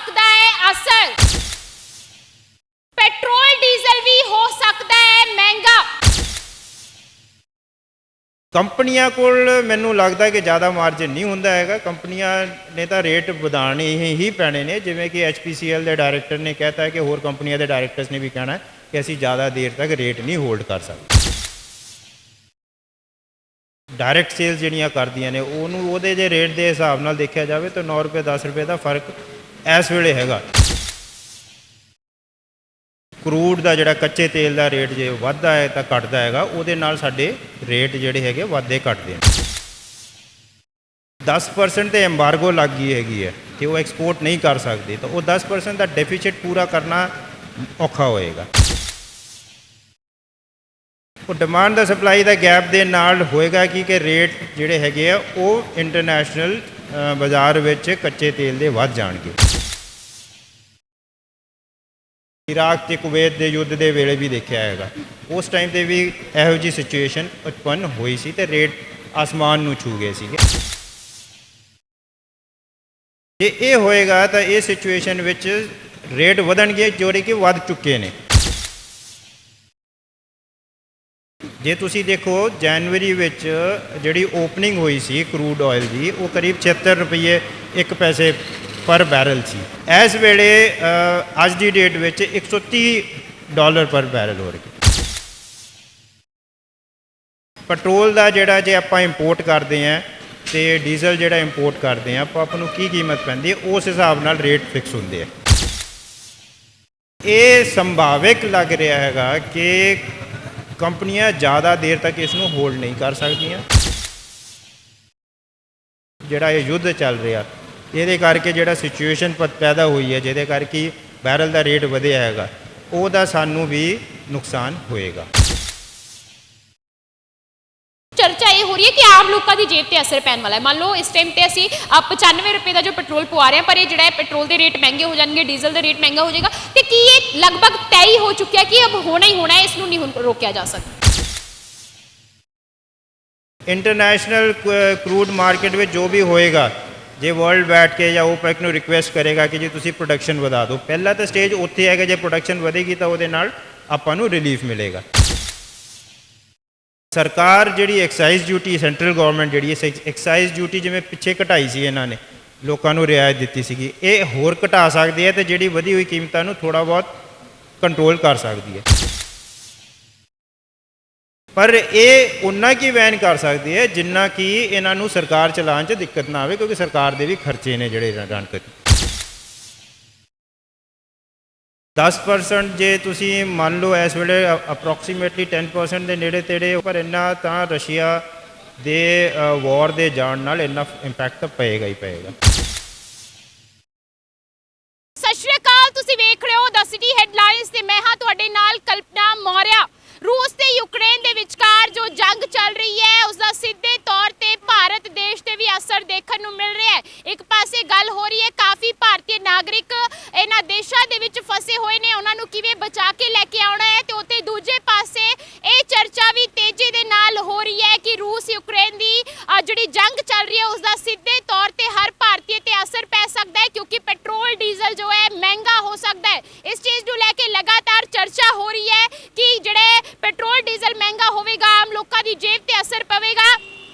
सकता है असर, पेट्रोल डीजल भी हो सकता है महंगा। ਕੰਪਨੀਆਂ ਕੋਲ ਮੈਨੂੰ ਲੱਗਦਾ ਕਿ ਜ਼ਿਆਦਾ ਮਾਰਜਨ ਨਹੀਂ ਹੁੰਦਾ ਹੈਗਾ। ਕੰਪਨੀਆਂ ਨੇ ਤਾਂ ਰੇਟ ਵਧਾਉਣੇ ਹੀ ਪੈਣੇ ਨੇ, ਜਿਵੇਂ ਕਿ HPCL ਦੇ ਡਾਇਰੈਕਟਰ ਨੇ ਕਹਿਤਾ ਹੈ ਕਿ ਹੋਰ ਕੰਪਨੀਆਂ ਦੇ ਡਾਇਰੈਕਟਰਸ ਨੇ ਵੀ ਕਹਿਣਾ ਕਿ ਅਸੀਂ ਜ਼ਿਆਦਾ ਦੇਰ ਤੱਕ ਰੇਟ ਨਹੀਂ ਹੋਲਡ ਕਰ ਸਕਦੇ। ਡਾਇਰੈਕਟ ਸੇਲਸ ਜਿਹੜੀਆਂ ਕਰਦੀਆਂ ਨੇ ਉਹਨੂੰ ਉਹਦੇ ਜੇ ਰੇਟ ਦੇ ਹਿਸਾਬ ਨਾਲ ਦੇਖਿਆ ਜਾਵੇ ਤਾਂ 9 ਰੁਪਏ 10 ਰੁਪਏ ਦਾ ਫਰਕ ਇਸ ਵੇਲੇ ਹੈਗਾ। ਕਰੂਡ ਦਾ ਜਿਹੜਾ ਕੱਚੇ ਤੇਲ ਦਾ ਰੇਟ ਜੇ ਵੱਧਦਾ ਹੈ ਤਾਂ ਘਟਦਾ ਹੈਗਾ, ਉਹਦੇ ਨਾਲ ਸਾਡੇ ਰੇਟ ਜਿਹੜੇ ਹੈਗੇ ਵੱਧਦੇ ਘਟਦੇ ਨੇ। 10% ਤੇ ਐਮਬਾਰਗੋ ਲੱਗ ਗਈ ਹੈਗੀ ਹੈ ਕਿ ਉਹ ਐਕਸਪੋਰਟ ਨਹੀਂ ਕਰ ਸਕਦੇ, ਤਾਂ ਉਹ 10% ਦਾ ਡੈਫੀਸਿਟ ਪੂਰਾ ਕਰਨਾ ਔਖਾ ਹੋਏਗਾ। ਉਹ ਡਿਮਾਂਡ ਦਾ ਸਪਲਾਈ ਦਾ ਗੈਪ ਦੇ ਨਾਲ ਹੋਏਗਾ ਕਿ ਰੇਟ ਜਿਹੜੇ ਹੈਗੇ ਆ ਉਹ ਇੰਟਰਨੈਸ਼ਨਲ ਬਾਜ਼ਾਰ ਵਿੱਚ ਕੱਚੇ ਤੇਲ ਦੇ ਵੱਧ ਜਾਣਗੇ। ਇਰਾਕ ਤੇ ਕੁਵੈਤ ਦੇ ਯੁੱਧ ਦੇ ਵੇਲੇ ਵੀ ਦੇਖਿਆ ਹੈਗਾ, ਉਸ ਟਾਈਮ 'ਤੇ ਵੀ ਇਹੋ ਜਿਹੀ ਸਿਚੁਏਸ਼ਨ ਉਤਪੰਨ ਹੋਈ ਸੀ ਅਤੇ ਰੇਟ ਆਸਮਾਨ ਨੂੰ ਛੂ ਗਏ ਸੀਗੇ। ਜੇ ਇਹ ਹੋਏਗਾ ਤਾਂ ਇਹ ਸਿਚੁਏਸ਼ਨ ਵਿੱਚ ਰੇਟ ਵਧਣਗੇ ਜਿਹੜੇ ਕਿ ਵੱਧ ਚੁੱਕੇ ਨੇ। ਜੇ ਤੁਸੀਂ ਦੇਖੋ ਜਨਵਰੀ ਵਿੱਚ ਜਿਹੜੀ ਓਪਨਿੰਗ ਹੋਈ ਸੀ ਕਰੂਡ ਆਇਲ ਦੀ, ਉਹ ਕਰੀਬ 76 ਰੁਪਏ 1 ਪੈਸੇ ਪਰ ਬੈਰਲ ਸੀ। ਇਸ ਵੇਲੇ ਅੱਜ ਦੀ ਡੇਟ ਵਿੱਚ $130 ਪਰ ਬੈਰਲ ਹੋ ਰਿਹਾ। ਪੈਟਰੋਲ ਦਾ ਜਿਹੜਾ ਜੇ ਆਪਾਂ ਇੰਪੋਰਟ ਕਰਦੇ ਹਾਂ ਅਤੇ ਡੀਜ਼ਲ ਜਿਹੜਾ ਇੰਪੋਰਟ ਕਰਦੇ ਹਾਂ ਆਪਾਂ ਨੂੰ ਕੀ ਕੀਮਤ ਪੈਂਦੀ ਹੈ, ਉਸ ਹਿਸਾਬ ਨਾਲ ਰੇਟ ਫਿਕਸ ਹੁੰਦੇ ਆ। ਇਹ ਸੰਭਾਵਿਕ ਲੱਗ ਰਿਹਾ ਹੈਗਾ ਕਿ ਕੰਪਨੀਆਂ ਜ਼ਿਆਦਾ ਦੇਰ ਤੱਕ ਇਸ ਨੂੰ ਹੋਲਡ ਨਹੀਂ ਕਰ ਸਕਦੀਆਂ। ਜਿਹੜਾ ਇਹ ਯੁੱਧ ਚੱਲ ਰਿਹਾ ਇਹਦੇ ਕਰਕੇ ਜਿਹੜਾ ਸਿਚੁਏਸ਼ਨ ਪੈਦਾ ਹੋਈ ਹੈ, ਜਿਹਦੇ ਕਰਕੇ ਬੈਰਲ ਦਾ ਰੇਟ ਵਧਿਆ ਹੈਗਾ, ਉਹਦਾ ਸਾਨੂੰ ਵੀ ਨੁਕਸਾਨ ਹੋਏਗਾ। चर्चा ये हो रही है कि आम लोगों की जेब ते असर पैन वाला है। मान लो इस टाइम ते असी 95 रुपए का जो पेट्रोल पवा रहे हैं, पर ये जो पेट्रोल के रेट महंगे हो जाएंगे, डीजल का रेट महंगा हो जाएगा, तो कि ये लगभग तय ही हो चुका है कि अब होना ही होना है, इसनों नहीं रोकया जा सकता। इंटरनेशनल क्रूड मार्केट में जो भी होएगा, जे वर्ल्ड बैठ के या OPEC ਨੂੰ ਰਿਕੁਐਸਟ ਕਰੇਗਾ ਕਿ ਜੀ ਤੁਸੀਂ ਪ੍ਰੋਡਕਸ਼ਨ ਵਧਾ ਦਿਓ, ਪਹਿਲਾ ਤਾਂ ਸਟੇਜ ਉੱਥੇ ਹੈਗਾ। ਜੇ ਪ੍ਰੋਡਕਸ਼ਨ ਵਧੇਗੀ ਤਾਂ ਉਹਦੇ ਨਾਲ ਆਪਾਂ ਨੂੰ ਰਿਲੀਫ ਮਿਲੇਗਾ। ਸਰਕਾਰ ਜਿਹੜੀ ਐਕਸਾਈਜ਼ ਡਿਊਟੀ, ਸੈਂਟਰਲ ਗਵਰਨਮੈਂਟ ਜਿਹੜੀ ਐਕਸਾਈਜ਼ ਡਿਊਟੀ ਜਿਵੇਂ ਪਿੱਛੇ ਘਟਾਈ ਸੀ, ਇਹਨਾਂ ਨੇ ਲੋਕਾਂ ਨੂੰ ਰਿਆਇਤ ਦਿੱਤੀ ਸੀਗੀ, ਇਹ ਹੋਰ ਘਟਾ ਸਕਦੀ ਹੈ ਅਤੇ ਜਿਹੜੀ ਵਧੀ ਹੋਈ ਕੀਮਤਾਂ ਨੂੰ ਥੋੜ੍ਹਾ ਬਹੁਤ ਕੰਟਰੋਲ ਕਰ ਸਕਦੀ ਹੈ। ਪਰ ਇਹ ਉਨਾ ਕੀ ਵੈਨ ਕਰ ਸਕਦੀ ਹੈ ਜਿੰਨਾ ਕਿ ਇਹਨਾਂ ਨੂੰ ਸਰਕਾਰ ਚਲਾਉਣ 'ਚ ਦਿੱਕਤ ਨਾ ਆਵੇ, ਕਿਉਂਕਿ ਸਰਕਾਰ ਦੇ ਵੀ ਖਰਚੇ ਨੇ ਜਿਹੜੇ ਰਨ ਕਰਦੇ। 10% ਜੇ ਤੁਸੀਂ ਮੰਨ ਲਓ ਇਸ ਵੇਲੇ ਅਪਰੋਕਸੀਮੇਟਲੀ 10% ਦੇ ਨੇੜੇ ਤੇੜੇ, ਪਰ ਇੰਨਾ ਤਾਂ ਰਸ਼ੀਆ ਦੇ ਵਾਰ ਦੇ ਜਾਣ ਨਾਲ ਇੰਨਾ ਇੰਪੈਕਟ ਤਾਂ ਪਏਗਾ ਹੀ ਪਏਗਾ। ਸਤਿ ਸ਼੍ਰੀ ਅਕਾਲ, ਤੁਸੀਂ ਵੇਖ ਰਹੇ ਹੋ ਦ ਸਿਟੀ ਹੈਡਲਾਈਨਸ ਤੇ ਮੈਂ ਹਾਂ ਤੁਹਾਡੇ ਨਾਲ ਕਲਪਨਾ ਮੌਰਿਆ। रूस ਤੇ यूक्रेन ਦੇ ਵਿਚਕਾਰ ਜੋ ਜੰਗ ਚੱਲ ਰਹੀ ਹੈ ਉਸ ਦਾ ਸਿੱਧੇ ਤੌਰ ਤੇ ਭਾਰਤ ਦੇਸ਼ ਤੇ ਵੀ ਅਸਰ ਦੇਖਣ ਨੂੰ ਮਿਲ ਰਿਹਾ ਹੈ। ਇੱਕ ਪਾਸੇ ਗੱਲ ਹੋ ਰਹੀ ਹੈ ਕਾਫੀ ਭਾਰਤੀ ਨਾਗਰਿਕ ਇਹਨਾਂ ਦੇਸ਼ਾਂ ਦੇ ਵਿੱਚ ਫਸੇ ਹੋਏ ਨੇ, ਉਹਨਾਂ ਨੂੰ ਕਿਵੇਂ ਬਚਾ ਕੇ ਲੈ ਕੇ ਆਉਣਾ ਹੈ, ਤੇ ਉੱਥੇ ਦੂਜੇ ਪਾਸੇ ਇਹ ਚਰਚਾ ਵੀ ਤੇਜ਼ੀ ਦੇ ਨਾਲ ਹੋ ਰਹੀ ਹੈ ਕਿ ਰੂਸ ਯੂਕਰੇਨ ਦੀ ਜਿਹੜੀ ਜੰਗ ਚੱਲ ਰਹੀ ਹੈ ਉਸ ਦਾ ਸਿੱਧੇ ਤੌਰ ਤੇ ਹਰ ਭਾਰਤੀ ਤੇ ਅਸਰ ਪੈ ਸਕਦਾ ਹੈ, ਕਿਉਂਕਿ ਪੈਟਰੋਲ ਡੀਜ਼ਲ ਜੋ ਹੈ ਮਹਿੰਗਾ ਹੋ ਸਕਦਾ ਹੈ। ਇਸ ਚੀਜ਼ ਨੂੰ ਲੈ ਕੇ ਲਗਾਤਾਰ ਚਰਚਾ ਹੋ ਰਹੀ ਹੈ ਕਿ ਜਿਹੜੇ पेट्रोल डीजल महंगा होगा, आम लोगों की जेब ते असर पवेगा,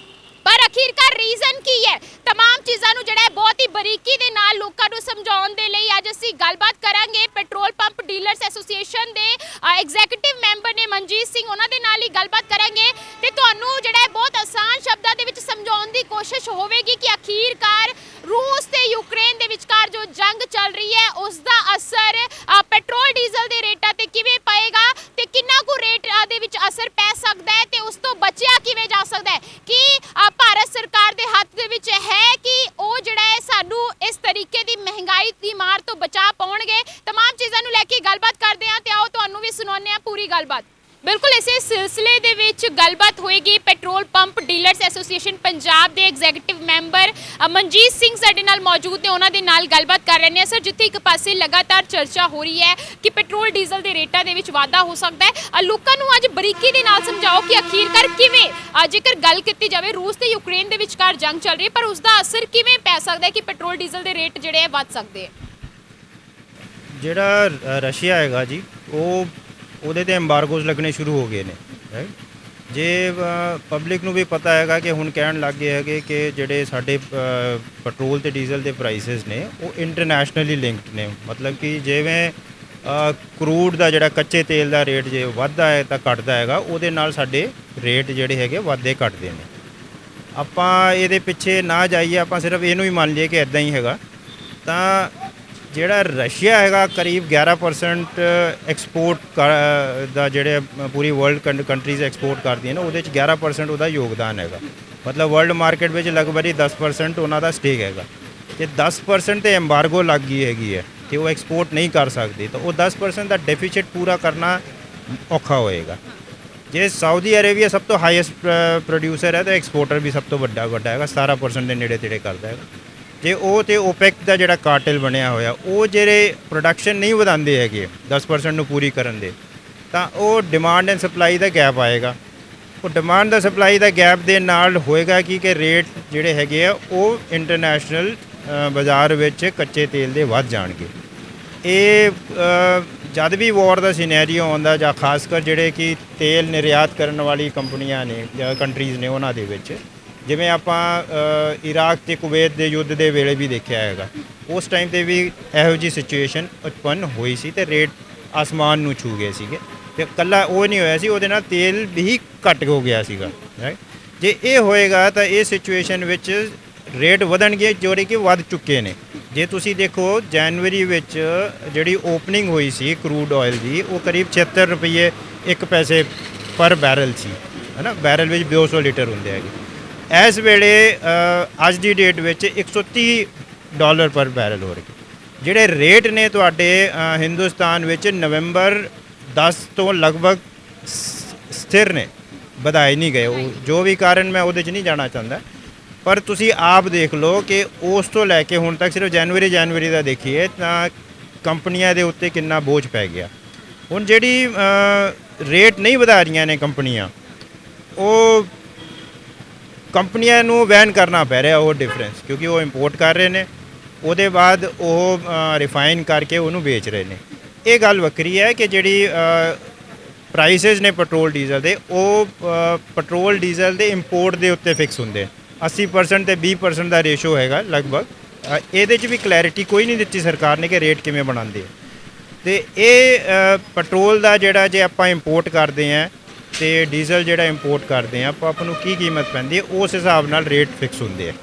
पर आखिरकार रीजन की है। तमाम चीज़ों ਨੂੰ ਜਿਹੜਾ ਬਹੁਤ ਹੀ ਬਰੀਕੀ ਦੇ ਨਾਲ ਲੋਕਾਂ ਨੂੰ ਸਮਝਾਉਣ ਦੇ ਲਈ ਅੱਜ ਅਸੀਂ ਗੱਲਬਾਤ ਕਰਾਂਗੇ ਪੈਟਰੋਲ ਪੰਪ ਡੀਲਰਸ ਐਸੋਸੀਏਸ਼ਨ ਦੇ ਐਗਜ਼ੀਕਿਊਟਿਵ ਮੈਂਬਰ ਨੇ ਮਨਜੀਤ ਸਿੰਘ, ਉਹਨਾਂ ਦੇ ਨਾਲ ਹੀ ਗੱਲਬਾਤ ਕਰਾਂਗੇ ਤੇ ਤੁਹਾਨੂੰ ਜਿਹੜਾ ਬਹੁਤ ਆਸਾਨ ਸ਼ਬਦਾਂ ਦੇ ਵਿੱਚ ਸਮਝਾਉਣ ਦੀ ਕੋਸ਼ਿਸ਼ ਹੋਵੇਗੀ ਕਿ ਆਖਿਰਕਾਰ ਰੂਸ ਤੇ ਯੂਕਰੇਨ ਦੇ ਵਿਚਕਾਰ ਜੋ ਜੰਗ ਚੱਲ ਰਹੀ ਹੈ ਉਸ ਦਾ ਅਸਰ ਪੈਟਰੋਲ ਡੀਜ਼ਲ ਦੇ ਰੇਟਾਂ ਤੇ ਕਿਵੇਂ ਪਏਗਾ ਤੇ ਕਿੰਨਾ ਕੁ ਰੇਟ ਦੇ ਵਿੱਚ ਅਸਰ ਪੈ ਸਕਦਾ ਹੈ ਤੇ ਉਸ ਤੋਂ ਬਚਿਆ ਕਿਵੇਂ ਜਾ ਸਕਦਾ ਹੈ। ਕਿ ਭਾਰਤ ਸਰਕਾਰ ਦੇ ਹੱਥ ਦੇ ਵਿੱਚ ਹੈ ਕਿ ਉਹ ਜਿਹੜਾ ਹੈ ਸਾਨੂੰ ਇਸ ਤਰੀਕੇ ਦੀ ਮਹਿੰਗਾਈ ਦੀ ਮਾਰ ਤੋਂ ਬਚਾ ਪਾਉਣਗੇ। तमाम ਚੀਜ਼ਾਂ ਨੂੰ ਲੈ ਕੇ ਗੱਲਬਾਤ ਕਰਦੇ ਹਾਂ ਤੇ ਆਓ ਤੁਹਾਨੂੰ ਵੀ ਸੁਣਾਉਂਦੇ ਹਾਂ ਪੂਰੀ ਗੱਲਬਾਤ। ਬਿਲਕੁਲ ਇਸੇ ਸਿਲਸਿਲੇ ਦੇ ਵਿੱਚ ਗੱਲਬਾਤ ਹੋਏਗੀ petrol pump dealers association Punjab ਦੇ ਐਗਜ਼ੀਕਿਊਟਿਵ ਮੈਂਬਰ ਮਨਜੀਤ ਸਿੰਘ ਸਾਡੇ ਨਾਲ ਮੌਜੂਦ ਨੇ, ਉਹਨਾਂ ਦੇ ਨਾਲ ਗੱਲਬਾਤ ਕਰ ਰਹੇ ਨੇ। ਸਰ, ਜਿੱਥੇ ਇੱਕ ਪਾਸੇ ਲਗਾਤਾਰ ਚਰਚਾ ਹੋ ਰਹੀ ਹੈ ਕਿ ਪੈਟਰੋਲ ਡੀਜ਼ਲ ਦੇ ਰੇਟਾਂ ਦੇ ਵਿੱਚ ਵਾਧਾ ਹੋ ਸਕਦਾ ਹੈ, ਲੋਕਾਂ ਨੂੰ ਅੱਜ ਬਰੀਕੀ ਦੇ ਨਾਲ ਸਮਝਾਓ ਕਿ ਆਖਿਰਕਾਰ ਕਿਵੇਂ, ਜੇਕਰ ਗੱਲ ਕੀਤੀ ਜਾਵੇ ਰੂਸ ਤੇ ਯੂਕਰੇਨ ਦੇ ਵਿਚਕਾਰ ਜੰਗ ਚੱਲ ਰਹੀ ਹੈ, ਪਰ ਉਸ ਦਾ ਅਸਰ ਕਿਵੇਂ ਪੈ ਸਕਦਾ ਹੈ ਕਿ ਪੈਟਰੋਲ ਡੀਜ਼ਲ ਦੇ ਰੇਟ ਜਿਹੜੇ ਵੱਧ ਸਕਦੇ ਹੈ। ਜਿਹੜਾ ਰਸ਼ੀਆ ਹੈਗਾ ਜੀ, ਉਹਦੇ ਤੇ ਐਮਬਾਰਗੋਜ਼ ਲੱਗਣੇ ਸ਼ੁਰੂ ਹੋ ਗਏ ਨੇ, ਰਾਈਟ। ਜੇ ਪਬਲਿਕ ਨੂੰ ਵੀ ਪਤਾ ਹੈਗਾ ਕਿ ਹੁਣ ਕਹਿਣ ਲੱਗ ਗਏ ਹੈਗੇ ਕਿ ਜਿਹੜੇ ਸਾਡੇ ਪੈਟਰੋਲ ਤੇ ਡੀਜ਼ਲ ਦੇ ਪ੍ਰਾਈਸਿਸ ਨੇ ਉਹ ਇੰਟਰਨੈਸ਼ਨਲੀ ਲਿੰਕਡ ਨੇ, ਮਤਲਬ ਕਿ ਜਿਵੇਂ ਕਰੂਡ ਦਾ ਜਿਹੜਾ ਕੱਚੇ ਤੇਲ ਦਾ ਰੇਟ ਜੇ ਵੱਧਦਾ ਹੈ ਤਾਂ ਘਟਦਾ ਹੈਗਾ, ਉਹਦੇ ਨਾਲ ਸਾਡੇ ਰੇਟ ਜਿਹੜੇ ਹੈਗੇ ਵੱਧਦੇ ਘਟਦੇ ਨੇ। ਆਪਾਂ ਇਹਦੇ ਪਿੱਛੇ ਨਾ ਜਾਈਏ, ਆਪਾਂ ਸਿਰਫ ਇਹਨੂੰ ਹੀ ਮੰਨ ਲਈਏ ਕਿ ਇਦਾਂ ਹੀ ਹੈਗਾ। ਤਾਂ ਜਿਹੜਾ ਰਸ਼ੀਆ ਹੈਗਾ ਕਰੀਬ 11% ਐਕਸਪੋਰਟ ਦਾ ਜਿਹੜੇ ਪੂਰੀ ਵਰਲਡ ਕੰਟਰੀਜ਼ ਐਕਸਪੋਰਟ ਕਰਦੀਆਂ ਨੇ, ਉਹਦੇ 'ਚ 11% ਉਹਦਾ ਯੋਗਦਾਨ ਹੈਗਾ। ਮਤਲਬ ਵਰਲਡ ਮਾਰਕੀਟ ਵਿੱਚ ਲਗਭਗ 10% ਉਹਨਾਂ ਦਾ ਸਟੇਕ ਹੈਗਾ। ਤੇ 10% ਤੇ ਐਮਬਾਰਗੋ ਲੱਗ ਗਈ ਹੈਗੀ ਹੈ ਕਿ ਉਹ ਐਕਸਪੋਰਟ ਨਹੀਂ ਕਰ ਸਕਦੇ, ਤਾਂ ਉਹ 10% ਦਾ ਡੈਫੀਸਿਟ ਪੂਰਾ ਕਰਨਾ ਔਖਾ ਹੋਏਗਾ। ਜੇ ਸਾਊਦੀ ਅਰੇਬੀਆ ਸਭ ਤੋਂ ਹਾਈਐਸਟ ਪ੍ਰੋਡਿਊਸਰ ਹੈ ਤਾਂ ਐਕਸਪੋਰਟਰ ਵੀ ਸਭ ਤੋਂ ਵੱਡਾ ਹੈਗਾ, 17% ਦੇ ਨੇੜੇ ਤੇੜੇ ਕਰਦਾ ਹੈਗਾ। ਜੇ ਉਹ ਤੇ ਓਪੈਕ ਦਾ ਜਿਹੜਾ ਕਾਰਟਲ ਬਣਿਆ ਹੋਇਆ, ਉਹ ਜਿਹੜੇ ਪ੍ਰੋਡਕਸ਼ਨ ਨਹੀਂ ਵਧਾਉਂਦੇ ਹੈਗੇ 10% ਨੂੰ ਪੂਰੀ ਕਰਨ ਦੇ, ਤਾਂ ਉਹ demand and supply the gap ਆਏਗਾ। ਉਹ ਡਿਮਾਂਡ ਦਾ ਸਪਲਾਈ ਦਾ ਗੈਪ ਦੇ ਨਾਲ ਹੋਏਗਾ ਕਿ ਰੇਟ ਜਿਹੜੇ ਹੈਗੇ ਆ ਉਹ ਇੰਟਰਨੈਸ਼ਨਲ ਬਾਜ਼ਾਰ ਵਿੱਚ ਕੱਚੇ ਤੇਲ ਦੇ ਵੱਧ ਜਾਣਗੇ। ਇਹ ਜਦ ਵੀ ਵਾਰ ਦਾ ਸਿਨੈਰੀਓ ਆਉਂਦਾ, ਜਾਂ ਖਾਸ ਕਰ ਜਿਹੜੇ ਕਿ ਤੇਲ ਨਿਰਯਾਤ ਕਰਨ ਵਾਲੀ ਕੰਪਨੀਆਂ ਨੇ ਜਾਂ ਕੰਟਰੀਜ਼ ਨੇ, ਉਹਨਾਂ ਦੇ ਵਿੱਚ, ਜਿਵੇਂ ਆਪਾਂ ਇਰਾਕ ਤੇ ਕੁਵੈਤ ਦੇ ਯੁੱਧ ਦੇ ਵੇਲੇ ਵੀ ਦੇਖਿਆ ਹੈਗਾ, ਉਸ ਟਾਈਮ ਤੇ ਵੀ ਇਹੋ ਜਿਹੀ ਸਿਚੁਏਸ਼ਨ ਉਤਪੰਨ ਹੋਈ ਸੀ ਤੇ ਰੇਟ ਆਸਮਾਨ ਨੂੰ ਛੂ ਗਏ ਸੀਗੇ। ਤੇ ਇਕੱਲਾ ਉਹ ਨਹੀਂ ਹੋਇਆ ਸੀ, ਉਹਦੇ ਨਾਲ ਤੇਲ ਵੀ ਘੱਟ ਹੋ ਗਿਆ ਸੀਗਾ, ਰਾਈਟ। ਜੇ ਇਹ ਹੋਏਗਾ ਤਾਂ ਇਹ ਸਿਚੁਏਸ਼ਨ ਵਿੱਚ ਰੇਟ ਵਧਣਗੇ, ਜਿਹੜੇ ਕਿ ਵੱਧ ਚੁੱਕੇ ਨੇ। ਜੇ ਤੁਸੀਂ ਦੇਖੋ ਜਨਵਰੀ ਵਿੱਚ ਜਿਹੜੀ ਓਪਨਿੰਗ ਹੋਈ ਸੀ ਕਰੂਡ ਆਇਲ ਦੀ, ਉਹ ਕਰੀਬ 76 ਰੁਪਏ 1 ਪੈਸੇ ਪਰ ਬੈਰਲ ਸੀ, ਹੈ ਨਾ। ਬੈਰਲ ਵਿੱਚ 200 ਲੀਟਰ ਹੁੰਦੇ ਹੈਗੇ। ਇਸ ਵੇਲੇ ਅੱਜ ਦੀ ਡੇਟ ਵਿੱਚ $130 ਪਰ ਬੈਰਲ ਹੋ ਰਹੇ। ਜਿਹੜੇ ਰੇਟ ਨੇ ਤੁਹਾਡੇ ਹਿੰਦੁਸਤਾਨ ਵਿੱਚ ਨਵੰਬਰ 10 ਤੋਂ ਲਗਭਗ ਸਥਿਰ ਨੇ, ਵਧਾਏ ਨਹੀਂ ਗਏ। ਉਹ ਜੋ ਵੀ ਕਾਰਨ ਮੈਂ ਉਹਦੇ 'ਚ ਨਹੀਂ ਜਾਣਾ ਚਾਹੁੰਦਾ, ਪਰ ਤੁਸੀਂ ਆਪ ਦੇਖ ਲਓ ਕਿ ਉਸ ਤੋਂ ਲੈ ਕੇ ਹੁਣ ਤੱਕ ਸਿਰਫ ਜਨਵਰੀ ਦਾ ਦੇਖੀਏ ਤਾਂ ਕੰਪਨੀਆਂ ਦੇ ਉੱਤੇ ਕਿੰਨਾ ਬੋਝ ਪੈ ਗਿਆ। ਹੁਣ ਜਿਹੜੀ ਰੇਟ ਨਹੀਂ ਵਧਾ ਰਹੀਆਂ ਨੇ ਕੰਪਨੀਆਂ, ਉਹ ਕੰਪਨੀਆਂ ਨੂੰ ਵਹਿਨ ਕਰਨਾ ਪੈ ਰਿਹਾ ਉਹ ਡਿਫਰੈਂਸ, ਕਿਉਂਕਿ ਉਹ ਇੰਪੋਰਟ ਕਰ ਰਹੇ ਨੇ, ਉਹਦੇ ਬਾਅਦ ਉਹ ਰਿਫਾਈਨ ਕਰਕੇ ਉਹਨੂੰ ਵੇਚ ਰਹੇ ਨੇ। ਇਹ ਗੱਲ ਵੱਖਰੀ ਹੈ ਕਿ ਜਿਹੜੀ ਪ੍ਰਾਈਸਿਸ ਨੇ ਪੈਟਰੋਲ ਡੀਜ਼ਲ ਦੇ, ਉਹ ਪੈਟਰੋਲ ਡੀਜ਼ਲ ਦੇ ਇੰਪੋਰਟ ਦੇ ਉੱਤੇ ਫਿਕਸ ਹੁੰਦੇ। 80% ਤੇ 20% ਦਾ ਰੇਸ਼ੋ ਹੈਗਾ ਲਗਭਗ। ਇਹਦੇ 'ਚ ਵੀ ਕਲੈਰਿਟੀ ਕੋਈ ਨਹੀਂ ਦਿੱਤੀ ਸਰਕਾਰ ਨੇ ਕਿ ਰੇਟ ਕਿਵੇਂ ਬਣਾਉਂਦੇ ਆ। ਅਤੇ ਇਹ ਪੈਟਰੋਲ ਦਾ ਜਿਹੜਾ ਜੇ ਆਪਾਂ ਇੰਪੋਰਟ ਕਰਦੇ ਹਾਂ ਅਤੇ ਡੀਜ਼ਲ ਜਿਹੜਾ ਇੰਪੋਰਟ ਕਰਦੇ ਹਾਂ ਆਪਾਂ ਨੂੰ ਕੀ ਕੀਮਤ ਪੈਂਦੀ ਹੈ, ਉਸ ਹਿਸਾਬ ਨਾਲ ਰੇਟ ਫਿਕਸ ਹੁੰਦੇ ਆ।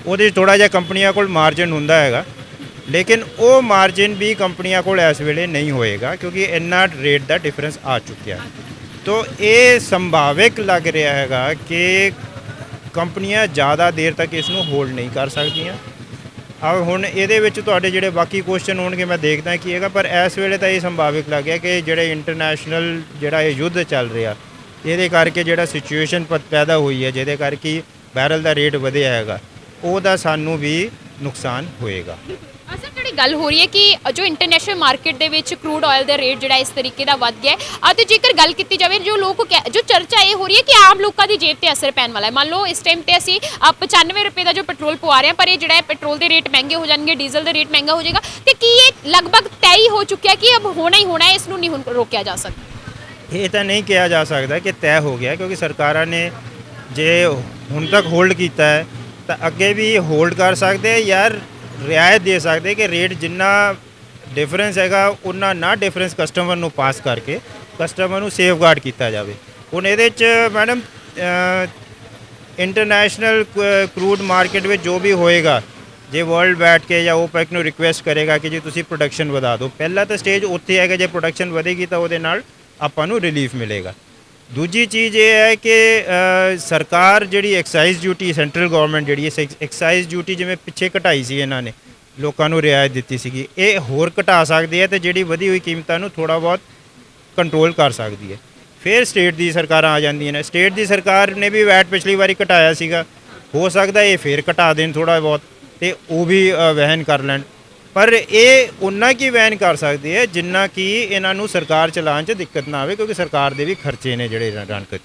ਉਹਦੇ 'ਚ ਥੋੜ੍ਹਾ ਜਿਹਾ ਕੰਪਨੀਆਂ ਕੋਲ ਮਾਰਜਨ ਹੁੰਦਾ ਹੈਗਾ, ਲੇਕਿਨ ਉਹ ਮਾਰਜਨ ਵੀ ਕੰਪਨੀਆਂ ਕੋਲ ਇਸ ਵੇਲੇ ਨਹੀਂ ਹੋਏਗਾ, ਕਿਉਂਕਿ ਇੰਨਾ ਰੇਟ ਦਾ ਡਿਫਰੈਂਸ ਆ ਚੁੱਕਿਆ। ਤੋ ਇਹ ਸੰਭਾਵਿਕ ਲੱਗ ਰਿਹਾ ਹੈਗਾ ਕਿ ਕੰਪਨੀਆਂ ਜ਼ਿਆਦਾ ਦੇਰ ਤੱਕ ਇਸ ਨੂੰ ਹੋਲਡ ਨਹੀਂ ਕਰ ਸਕਦੀਆਂ। ਹੁਣ ਇਹਦੇ ਵਿੱਚ ਤੁਹਾਡੇ ਜਿਹੜੇ ਬਾਕੀ ਕੁਐਸਚਨ ਹੋਣਗੇ ਮੈਂ ਦੇਖਦਾ ਕੀ ਹੈਗਾ, ਪਰ ਇਸ ਵੇਲੇ ਤਾਂ ਇਹ ਸੰਭਾਵਿਕ ਲੱਗ ਗਿਆ ਕਿ ਜਿਹੜੇ ਇੰਟਰਨੈਸ਼ਨਲ ਜਿਹੜਾ ਇਹ ਯੁੱਧ ਚੱਲ ਰਿਹਾ, ਇਹਦੇ ਕਰਕੇ ਜਿਹੜਾ ਸਿਚੁਏਸ਼ਨ ਪੈਦਾ ਹੋਈ ਹੈ, ਜਿਹਦੇ ਕਰਕੇ ਬੈਰਲ ਦਾ ਰੇਟ ਵਧਿਆ ਹੈਗਾ, ਉਹਦਾ ਸਾਨੂੰ ਵੀ ਨੁਕਸਾਨ ਹੋਏਗਾ। ਸਰ, ਜਿਹੜੀ ਗੱਲ ਹੋ ਰਹੀ ਹੈ ਕਿ ਜੋ ਇੰਟਰਨੈਸ਼ਨਲ ਮਾਰਕੀਟ ਦੇ ਵਿੱਚ ਕਰੂਡ ਆਇਲ ਦਾ ਰੇਟ ਜਿਹੜਾ ਇਸ ਤਰੀਕੇ ਦਾ ਵੱਧ ਗਿਆ ਹੈ, ਅਤੇ ਜੇਕਰ ਗੱਲ ਕੀਤੀ ਜਾਵੇ ਜੋ ਚਰਚਾ ਇਹ ਹੋ ਰਹੀ ਹੈ ਕਿ ਆਮ ਲੋਕਾਂ ਦੀ ਜੇਬ ਤੇ ਅਸਰ ਪੈਣ ਵਾਲਾ ਹੈ। ਮੰਨ ਲਓ ਇਸ ਟਾਈਮ ਤੇ ਅਸੀਂ 95 ਰੁਪਏ ਦਾ ਜੋ ਪੈਟਰੋਲ ਪਵਾ ਰਹੇ ਹਾਂ, ਪਰ ਇਹ ਜਿਹੜਾ ਹੈ ਪੈਟਰੋਲ ਦੇ ਰੇਟ ਮਹਿੰਗੇ ਹੋ ਜਾਣਗੇ, ਡੀਜ਼ਲ ਦਾ ਰੇਟ ਮਹਿੰਗਾ ਹੋ ਜਾਏਗਾ, ਤੇ ਕੀ ਇਹ ਲਗਭਗ ਤੈਅ ਹੀ ਹੋ ਚੁੱਕਿਆ ਕਿ ਅਬ ਹੋਣਾ ਹੀ ਹੋਣਾ ਹੈ, ਇਸ ਨੂੰ ਨਹੀਂ ਹੁਣ ਰੋਕਿਆ ਜਾ ਸਕਦਾ? ਇਹ ਤਾਂ ਨਹੀਂ ਕਿਹਾ ਜਾ ਸਕਦਾ ਕਿ ਤੈਅ ਹੋ ਗਿਆ, ਕਿਉਂਕਿ ਸਰਕਾਰਾਂ ਨੇ ਜੇ ਹੁਣ ਤੱਕ ਹੋਲਡ ਕੀਤਾ ਹੈ ਤਾਂ ਅੱਗੇ ਵੀ ਹੋਲਡ ਕਰ ਸਕਦੇ ਯਾਰ, ਰਿਆਇਤ ਦੇ ਸਕਦੇ ਕਿ ਰੇਟ ਜਿੰਨਾ ਡਿਫਰੈਂਸ ਹੈਗਾ ਉਹਨਾਂ ਨਾ ਡਿਫਰੈਂਸ ਕਸਟਮਰ ਨੂੰ ਪਾਸ ਕਰਕੇ ਕਸਟਮਰ ਨੂੰ ਸੇਫਗਾਰਡ ਕੀਤਾ ਜਾਵੇ। ਹੁਣ ਇਹਦੇ 'ਚ ਮੈਡਮ ਇੰਟਰਨੈਸ਼ਨਲ ਕਰੂਡ ਮਾਰਕੀਟ ਵਿੱਚ ਜੋ ਵੀ ਹੋਏਗਾ, ਜੇ ਵਰਲਡ ਬੈਠ ਕੇ ਜਾਂ ਓਪੈਕ ਨੂੰ ਰਿਕੁਐਸਟ ਕਰੇਗਾ ਕਿ ਜੀ ਤੁਸੀਂ ਪ੍ਰੋਡਕਸ਼ਨ ਵਧਾ ਦਿਓ, ਪਹਿਲਾ ਤਾਂ ਸਟੇਜ ਉੱਥੇ ਹੈਗਾ, ਜੇ ਪ੍ਰੋਡਕਸ਼ਨ ਵਧੇਗੀ ਤਾਂ ਉਹਦੇ ਨਾਲ ਆਪਾਂ ਨੂੰ ਰਿਲੀਫ ਮਿਲੇਗਾ। ਦੂਜੀ ਚੀਜ਼ ਇਹ ਹੈ ਕਿ ਸਰਕਾਰ ਜਿਹੜੀ ਐਕਸਾਈਜ਼ ਡਿਊਟੀ, ਸੈਂਟਰਲ ਗਵਰਨਮੈਂਟ ਜਿਹੜੀ ਐਕਸਾਈਜ਼ ਡਿਊਟੀ ਜਿਵੇਂ ਪਿੱਛੇ ਘਟਾਈ ਸੀ, ਇਹਨਾਂ ਨੇ ਲੋਕਾਂ ਨੂੰ ਰਿਆਇਤ ਦਿੱਤੀ ਸੀਗੀ, ਇਹ ਹੋਰ ਘਟਾ ਸਕਦੀ ਹੈ ਅਤੇ ਜਿਹੜੀ ਵਧੀ ਹੋਈ ਕੀਮਤਾਂ ਨੂੰ ਥੋੜ੍ਹਾ ਬਹੁਤ ਕੰਟਰੋਲ ਕਰ ਸਕਦੀ ਹੈ। ਫਿਰ ਸਟੇਟ ਦੀ ਸਰਕਾਰਾਂ ਆ ਜਾਂਦੀਆਂ ਨੇ। ਸਟੇਟ ਦੀ ਸਰਕਾਰ ਨੇ ਵੀ ਵੈਟ ਪਿਛਲੀ ਵਾਰੀ ਘਟਾਇਆ ਸੀਗਾ, ਹੋ ਸਕਦਾ ਇਹ ਫਿਰ ਘਟਾ ਦੇਣ ਥੋੜ੍ਹਾ ਬਹੁਤ ਅਤੇ ਉਹ ਵੀ ਵਹਿਨ ਕਰ ਲੈਣ, ਪਰ ਇਹ ਉਨਾ ਕੀ ਵਹਿਨ ਕਰ ਸਕਦੇ ਹੈ ਜਿੰਨਾ ਕਿ ਇਹਨਾਂ ਨੂੰ ਸਰਕਾਰ ਚਲਾਉਣ 'ਚ ਦਿੱਕਤ ਨਾ ਆਵੇ, ਕਿਉਂਕਿ ਸਰਕਾਰ ਦੇ ਵੀ ਖਰਚੇ ਨੇ ਜਿਹੜੇ ਰਨ ਕਰ।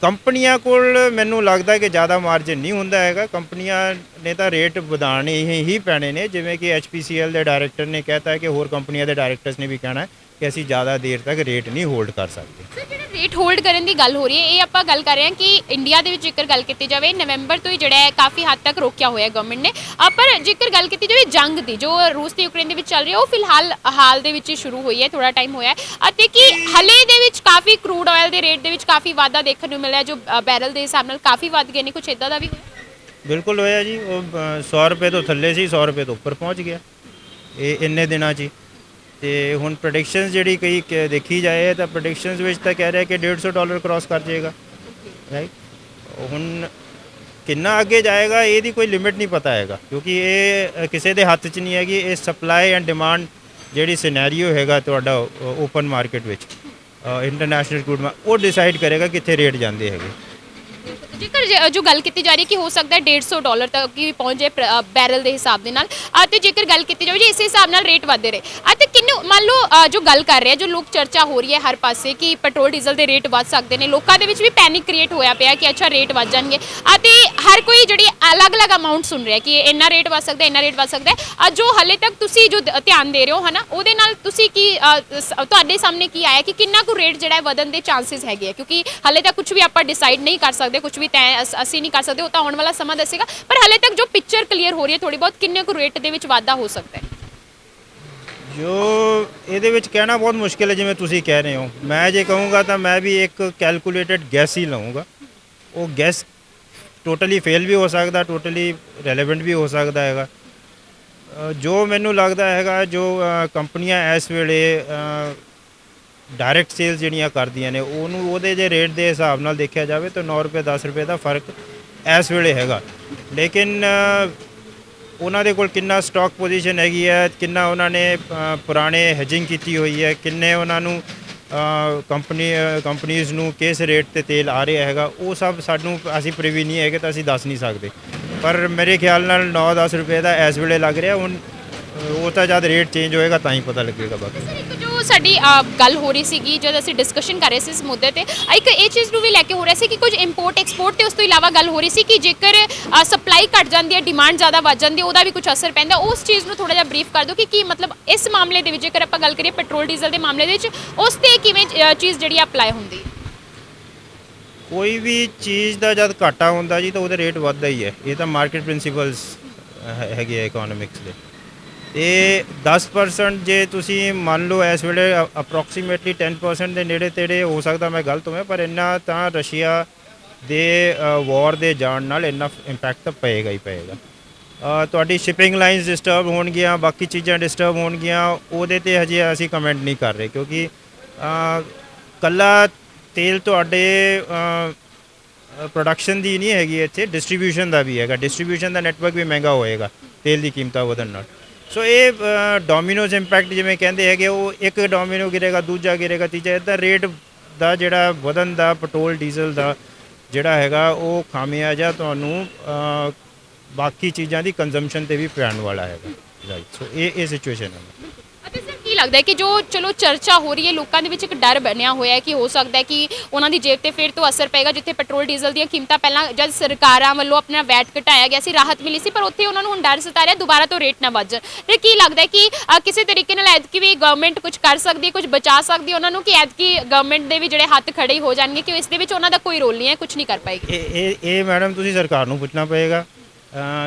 ਕੰਪਨੀਆਂ ਕੋਲ ਮੈਨੂੰ ਲੱਗਦਾ ਕਿ ਜ਼ਿਆਦਾ ਮਾਰਜਨ ਨਹੀਂ ਹੁੰਦਾ ਹੈਗਾ। ਕੰਪਨੀਆਂ ਨੇ ਤਾਂ ਰੇਟ ਵਧਾਉਣੇ ਹੀ ਪੈਣੇ ਨੇ, ਜਿਵੇਂ ਕਿ HPCL ਦੇ ਡਾਇਰੈਕਟਰ ਨੇ ਕਹਿਤਾ ਹੈ ਕਿ ਹੋਰ ਕੰਪਨੀਆਂ ਦੇ ਡਾਇਰੈਕਟਰਸ ਨੇ ਵੀ ਕਹਿਣਾ ਹੈ ਕਿ ਅਸੀਂ ਜ਼ਿਆਦਾ ਦੇਰ ਤੱਕ ਰੇਟ ਨਹੀਂ ਹੋਲਡ ਕਰ ਸਕਦੇ। ਸਰ ਜਿਹੜਾ ਰੇਟ ਹੋਲਡ ਕਰਨ ਦੀ ਗੱਲ ਹੋ ਰਹੀ ਹੈ, ਇਹ ਆਪਾਂ ਗੱਲ ਕਰ ਰਹੇ ਹਾਂ ਕਿ ਇੰਡੀਆ ਦੇ ਵਿੱਚ ਜੇਕਰ ਗੱਲ ਕੀਤੀ ਜਾਵੇ ਨਵੰਬਰ ਤੋਂ ਹੀ ਜਿਹੜਾ ਹੈ ਕਾਫੀ ਹੱਦ ਤੱਕ ਰੋਕਿਆ ਹੋਇਆ ਗਵਰਨਮੈਂਟ ਨੇ। ਪਰ ਜੇਕਰ ਗੱਲ ਕੀਤੀ ਜਾਵੇ ਜੰਗ ਦੀ ਜੋ ਰੂਸ ਤੇ ਯੂਕਰੇਨ ਦੇ ਵਿੱਚ ਚੱਲ ਰਹੀ ਹੈ, ਉਹ ਫਿਲਹਾਲ ਹਾਲ ਦੇ ਵਿੱਚ ਹੀ ਸ਼ੁਰੂ ਹੋਈ ਹੈ, ਥੋੜਾ ਟਾਈਮ ਹੋਇਆ ਹੈ ਅਤੇ ਕਿ ਹਲੇ ਦੇ ਵਿੱਚ ਕਾਫੀ ਕਰੂਡ ਆਇਲ ਦੇ ਰੇਟ ਦੇ ਵਿੱਚ ਕਾਫੀ ਵਾਧਾ ਦੇਖਣ ਨੂੰ ਮਿਲਿਆ, ਜੋ ਬੈਰਲ ਦੇ ਹਿਸਾਬ ਨਾਲ ਕਾਫੀ ਵੱਧ ਗਏ ਨੇ, ਕੁਝ ਇਦਾਂ ਦਾ ਵੀ ਹੋਇਆ। ਬਿਲਕੁਲ ਹੋਇਆ ਜੀ। ਉਹ 100 ਰੁਪਏ ਤੋਂ ਥੱਲੇ ਸੀ, 100 ਰੁਪਏ ਤੋਂ ਉੱਪਰ ਪਹੁੰਚ ਗਿਆ ਇਹ ਇੰਨੇ ਦਿਨਾਂ 'ਚ ਹੀ। ਤੇ ਹੁਣ ਪ੍ਰੈਡਿਕਸ਼ਨਸ ਜਿਹੜੀ ਕਈ ਦੇਖੀ ਜਾਏ ਤਾਂ ਪ੍ਰੈਡਿਕਸ਼ਨਸ ਵਿੱਚ ਤਾਂ ਕਹਿ ਰਿਹਾ ਕਿ $150 ਕ੍ਰਾਸ ਕਰ ਜਾਏਗਾ, ਰਾਈਟ। ਹੁਣ ਕਿੰਨਾ ਅੱਗੇ ਜਾਏਗਾ ਇਹਦੀ ਕੋਈ ਲਿਮਿਟ ਨਹੀਂ ਪਤਾ ਹੈਗਾ, ਕਿਉਂਕਿ ਇਹ ਕਿਸੇ ਦੇ ਹੱਥ 'ਚ ਨਹੀਂ ਹੈਗੀ। ਇਹ ਸਪਲਾਈ ਐਂਡ ਡਿਮਾਂਡ ਜਿਹੜੀ ਸਿਨੈਰੀਓ ਹੈਗਾ ਤੁਹਾਡਾ ਓਪਨ ਮਾਰਕੀਟ ਵਿੱਚ ਇੰਟਰਨੈਸ਼ਨਲ ਕਰੂਡ ਉਹ ਡਿਸਾਈਡ ਕਰੇਗਾ ਕਿੱਥੇ ਰੇਟ ਜਾਂਦੇ ਹੈਗੇ। ਜੇਕਰ ਜੋ ਗੱਲ ਕੀਤੀ ਜਾ ਰਹੀ ਹੈ ਕਿ ਹੋ ਸਕਦਾ ਹੈ $150 ਤੱਕ ਵੀ ਪਹੁੰਚ ਜਾਏ ਬੈਰਲ ਦੇ ਹਿਸਾਬ ਦੇ ਨਾਲ, ਅਤੇ ਜੇਕਰ ਗੱਲ ਕੀਤੀ ਜਾਵੇ ਜੀ ਇਸੇ ਹਿਸਾਬ ਨਾਲ ਰੇਟ ਵਧਦੇ ਰਹੇ ਅਤੇ ਕਿੰਨੂੰ ਮੰਨ ਲਓ ਜੋ ਗੱਲ ਕਰ ਰਹੇ ਜੋ ਲੋਕ ਚਰਚਾ ਹੋ ਰਹੀ ਹੈ ਹਰ ਪਾਸੇ ਕਿ ਪੈਟਰੋਲ ਡੀਜ਼ਲ ਦੇ ਰੇਟ ਵੱਧ ਸਕਦੇ ਨੇ, ਲੋਕਾਂ ਦੇ ਵਿੱਚ ਵੀ ਪੈਨਿਕ ਕ੍ਰੀਏਟ ਹੋਇਆ ਪਿਆ ਕਿ ਅੱਛਾ ਰੇਟ ਵੱਧ ਜਾਣਗੇ ਅਤੇ ਹਰ ਕੋਈ ਜਿਹੜੀ ਅਲੱਗ-ਅਲੱਗ ਅਮਾਉਂਟ ਸੁਣ ਰਿਹਾ ਕਿ ਇੰਨਾ ਰੇਟ ਵੱਧ ਸਕਦਾ, ਇੰਨਾ ਰੇਟ ਵੱਧ ਸਕਦਾ ਹੈ। ਜੋ ਹਲੇ ਤੱਕ ਤੁਸੀਂ ਜੋ ਧਿਆਨ ਦੇ ਰਹੇ ਹੋ ਹੈ ਨਾ, ਉਹਦੇ ਨਾਲ ਤੁਸੀਂ ਕੀ ਤੁਹਾਡੇ ਸਾਹਮਣੇ ਕੀ ਆਇਆ ਕਿ ਕਿੰਨਾ ਕੁ ਰੇਟ ਜਿਹੜਾ ਵਧਣ ਦੇ ਚਾਂਸਸ ਹੈਗੇ ਆ, ਕਿਉਂਕਿ ਹਲੇ ਤੱਕ ਕੁਝ ਵੀ ਆਪਾਂ ਡਿਸਾਈਡ ਨਹੀਂ ਕਰ ਸਕਦੇ, ਕੁਝ ਵੀ ਅਸੀਂ ਨਹੀਂ ਕਰ ਸਕਦੇ, ਉਹ ਤਾਂ ਆਉਣ ਵਾਲਾ ਸਮਾਂ ਦੱਸੇਗਾ। ਪਰ ਹਲੇ ਤੱਕ ਜੋ ਪਿਕਚਰ ਕਲੀਅਰ ਹੋ ਰਹੀ ਹੈ ਥੋੜੀ ਬਹੁਤ, ਕਿੰਨੇ ਕੁ ਰੇਟ ਦੇ ਵਿੱਚ ਵਾਧਾ ਹੋ ਸਕਦਾ ਹੈ? ਜੋ ਇਹਦੇ ਵਿੱਚ ਕਹਿਣਾ ਬਹੁਤ ਮੁਸ਼ਕਿਲ ਹੈ, ਜਿਵੇਂ ਤੁਸੀਂ ਕਹਿ ਰਹੇ ਹੋ। ਮੈਂ ਜੇ ਕਹੂੰਗਾ ਤਾਂ ਮੈਂ ਵੀ ਇੱਕ ਕੈਲਕੂਲੇਟਡ ਗੈਸ ਹੀ ਲਵਾਂਗਾ। ਉਹ ਗੈਸ ਟੋਟਲੀ ਫੇਲ ਵੀ ਹੋ ਸਕਦਾ, ਟੋਟਲੀ ਰੈਲੇਵੈਂਟ ਵੀ ਹੋ ਸਕਦਾ ਹੈਗਾ। ਜੋ ਮੈਨੂੰ ਲੱਗਦਾ ਹੈਗਾ ਜੋ ਕੰਪਨੀਆਂ ਇਸ ਵੇਲੇ ਡਾਇਰੈਕਟ ਸੇਲਸ ਜਿਹੜੀਆਂ ਕਰਦੀਆਂ ਨੇ ਉਹਨੂੰ ਉਹਦੇ ਜੇ ਰੇਟ ਦੇ ਹਿਸਾਬ ਨਾਲ ਦੇਖਿਆ ਜਾਵੇ ਤਾਂ 9 ਰੁਪਏ 10 ਰੁਪਏ ਦਾ ਫਰਕ ਇਸ ਵੇਲੇ ਹੈਗਾ। ਲੇਕਿਨ ਉਹਨਾਂ ਦੇ ਕੋਲ ਕਿੰਨਾ ਸਟਾਕ ਪੋਜੀਸ਼ਨ ਹੈਗੀ ਹੈ, ਕਿੰਨਾ ਉਹਨਾਂ ਨੇ ਪੁਰਾਣੇ ਹੈਜਿੰਗ ਕੀਤੀ ਹੋਈ ਹੈ, ਕਿੰਨੇ ਉਹਨਾਂ ਨੂੰ ਕੰਪਨੀਜ਼ ਨੂੰ ਕਿਸ ਰੇਟ ਤੇ ਤੇਲ ਆ ਰਿਹਾ ਹੈਗਾ, ਉਹ ਸਭ ਸਾਨੂੰ ਅਸੀਂ ਪ੍ਰੀਵੀ ਨਹੀਂ ਹੈਗੇ ਤਾਂ ਅਸੀਂ ਦੱਸ ਨਹੀਂ ਸਕਦੇ। ਪਰ ਮੇਰੇ ਖਿਆਲ ਨਾਲ 9-10 ਰੁਪਏ ਦਾ ਇਸ ਵੇਲੇ ਲੱਗ ਰਿਹਾ। ਹੁਣ ਉਹ ਤਾਂ ਜਦ ਰੇਟ ਚੇਂਜ ਹੋਏਗਾ ਤਾਂ ਹੀ ਪਤਾ ਲੱਗੇਗਾ। ਬਾਕੀ ਸਰ ਇੱਕ ਜੋ ਸਾਡੀ ਗੱਲ ਹੋ ਰਹੀ ਸੀਗੀ ਜਦ ਅਸੀਂ ਡਿਸਕਸ਼ਨ ਕਰ ਰਹੇ ਸੀ ਇਸ ਮੁੱਦੇ ਤੇ, ਇੱਕ ਇਹ ਚੀਜ਼ ਨੂੰ ਵੀ ਲੈ ਕੇ ਹੋ ਰਿਹਾ ਸੀ ਕਿ ਕੁਝ ਇੰਪੋਰਟ ਐਕਸਪੋਰਟ ਤੇ ਉਸ ਤੋਂ ਇਲਾਵਾ ਗੱਲ ਹੋ ਰਹੀ ਸੀ ਕਿ ਜੇਕਰ ਸਪਲਾਈ ਘਟ ਜਾਂਦੀ ਹੈ, ਡਿਮਾਂਡ ਜ਼ਿਆਦਾ ਵੱਧ ਜਾਂਦੀ ਹੈ, ਉਹਦਾ ਵੀ ਕੁਝ ਅਸਰ ਪੈਂਦਾ। ਉਸ ਚੀਜ਼ ਨੂੰ ਥੋੜਾ ਜਿਹਾ ਬਰੀਫ ਕਰ ਦਿਓ ਕਿ ਕੀ ਮਤਲਬ ਇਸ ਮਾਮਲੇ ਦੇ ਵਿੱਚ ਜੇਕਰ ਆਪਾਂ ਗੱਲ ਕਰੀਏ ਪੈਟਰੋਲ ਡੀਜ਼ਲ ਦੇ ਮਾਮਲੇ ਦੇ ਵਿੱਚ ਉਸ ਤੇ ਕਿਵੇਂ ਚੀਜ਼ ਜਿਹੜੀ ਅਪਲਾਈ ਹੁੰਦੀ ਹੈ? ਕੋਈ ਵੀ ਚੀਜ਼ ਦਾ ਜਦ ਘਾਟਾ ਹੁੰਦਾ ਜੀ ਤਾਂ ਉਹਦਾ ਰੇਟ ਵੱਧਦਾ ਹੀ ਹੈ। ਇਹ ਤਾਂ ਮਾਰਕੀਟ ਪ੍ਰਿੰਸੀਪਲਸ ਹੈਗੇ ਆ ਇਕਨੋਮਿਕਸ ਦੇ। ਤੇ 10% ਜੇ ਤੁਸੀਂ ਮੰਨ ਲਓ ਇਸ ਵੇਲੇ ਅਪਰੋਕਸੀਮੇਟਲੀ 10% ਦੇ ਨੇੜੇ ਤੇੜੇ ਹੋ ਸਕਦਾ, ਮੈਂ ਗਲਤ ਹੋਵਾਂ, ਪਰ ਇੰਨਾ ਤਾਂ ਰਸ਼ੀਆ ਦੇ ਵਾਰ ਦੇ ਜਾਣ ਨਾਲ ਇੰਨਾ ਇੰਪੈਕਟ ਤਾਂ ਪਏਗਾ ਹੀ ਪਏਗਾ। ਤੁਹਾਡੀ ਸ਼ਿਪਿੰਗ ਲਾਈਨਸ ਡਿਸਟਰਬ ਹੋਣਗੀਆਂ, ਬਾਕੀ ਚੀਜ਼ਾਂ ਡਿਸਟਰਬ ਹੋਣਗੀਆਂ, ਉਹਦੇ ਤੇ ਹਜੇ ਅਸੀਂ ਕਮੈਂਟ ਨਹੀਂ ਕਰ ਰਹੇ, ਕਿਉਂਕਿ ਕੱਲਾ ਤੇਲ ਤੁਹਾਡੇ ਪ੍ਰੋਡਕਸ਼ਨ ਦੀ ਨਹੀਂ ਹੈਗੀ, ਇੱਥੇ ਡਿਸਟ੍ਰੀਬਿਊਸ਼ਨ ਦਾ ਵੀ ਹੈਗਾ। ਡਿਸਟ੍ਰੀਬਿਊਸ਼ਨ ਦਾ ਨੈਟਵਰਕ ਵੀ ਮਹਿੰਗਾ ਹੋਏਗਾ ਤੇਲ ਦੀ ਕੀਮਤਾਂ ਵਧਣ ਨਾਲ। ਸੋ ਇਹ ਡੋਮੀਨੋਜ਼ ਇੰਪੈਕਟ ਜਿਵੇਂ ਕਹਿੰਦੇ ਹੈਗੇ, ਉਹ ਇੱਕ ਡੋਮੀਨੋ ਗਿਰੇਗਾ, ਦੂਜਾ ਗਿਰੇਗਾ, ਤੀਜਾ, ਇੱਦਾਂ ਰੇਟ ਦਾ ਜਿਹੜਾ ਵਧਣ ਦਾ ਪੈਟਰੋਲ ਡੀਜ਼ਲ ਦਾ ਜਿਹੜਾ ਹੈਗਾ ਉਹ ਖਾਮਿਆਜਾ ਤੁਹਾਨੂੰ ਬਾਕੀ ਚੀਜ਼ਾਂ ਦੀ ਕੰਜ਼ੰਪਸ਼ਨ ਤੇ ਵੀ ਪੈਣ ਵਾਲਾ ਹੈਗਾ, ਰਾਈਟ। ਸੋ ਇਹ ਸਿਚੁਏਸ਼ਨ ਹੈ। ਅਤੇ ਸਰ ਕੀ ਲੱਗਦਾ ਹੈ ਕਿ ਜੋ ਚਲੋ ਚਰਚਾ ਹੋ ਰਹੀ ਹੈ, ਲੋਕਾਂ ਦੇ ਵਿੱਚ ਇੱਕ ਡਰ ਬਣਿਆ ਹੋਇਆ ਹੈ ਕਿ ਹੋ ਸਕਦਾ ਹੈ ਕਿ ਉਹਨਾਂ ਦੀ ਜੇਬ ਤੇ ਫਿਰ ਤੋਂ ਅਸਰ ਪਏਗਾ, ਜਿੱਥੇ ਪੈਟਰੋਲ ਡੀਜ਼ਲ ਦੀਆਂ ਕੀਮਤਾਂ ਪਹਿਲਾਂ ਜਦ ਸਰਕਾਰਾਂ ਵੱਲੋਂ ਆਪਣਾ ਵੈਟ ਘਟਾਇਆ ਗਿਆ ਸੀ, ਰਾਹਤ ਮਿਲੀ ਸੀ, ਪਰ ਉੱਥੇ ਉਹਨਾਂ ਨੂੰ ਹੁਣ ਡਰ ਸਤਾ ਰਿਹਾ ਦੁਬਾਰਾ ਤੋਂ ਰੇਟ ਨਾ ਵੱਧ ਜਾਣ। ਤੇ ਕੀ ਲੱਗਦਾ ਹੈ ਕਿ ਕਿਸੇ ਤਰੀਕੇ ਨਾਲ ਐਤਕੀ ਵੀ ਗਵਰਨਮੈਂਟ ਕੁਝ ਕਰ ਸਕਦੀ ਹੈ, ਕੁਝ ਬਚਾ ਸਕਦੀ ਹੈ ਉਹਨਾਂ ਨੂੰ, ਕਿ ਐਤਕੀ ਗਵਰਨਮੈਂਟ ਦੇ ਵੀ ਜਿਹੜੇ ਹੱਥ ਖੜੇ ਹੀ ਹੋ ਜਾਣਗੇ ਕਿ ਇਸ ਦੇ ਵਿੱਚ ਉਹਨਾਂ ਦਾ ਕੋਈ ਰੋਲ ਨਹੀਂ ਹੈ, ਕੁਝ ਨਹੀਂ ਕਰ ਪਾਏਗੀ? ਇਹ ਮੈਡਮ ਤੁਸੀਂ ਸਰਕਾਰ ਨੂੰ ਪੁੱਛਣਾ ਪਏਗਾ,